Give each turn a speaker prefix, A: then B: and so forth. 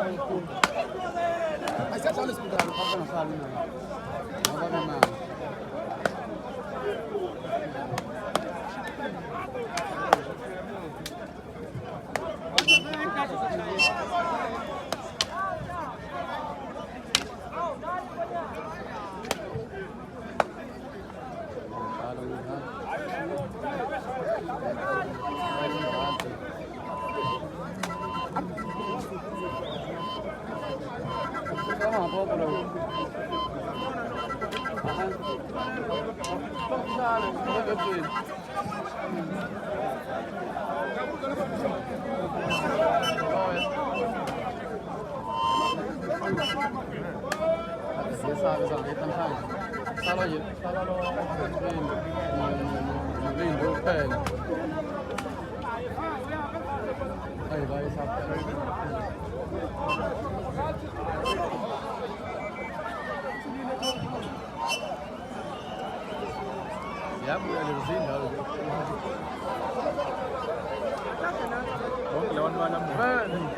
A: Mas você já me explicaram para pensar ali, não. Não vai ver nada. Ja, moet je even zien. Ook Leon maar naar boven.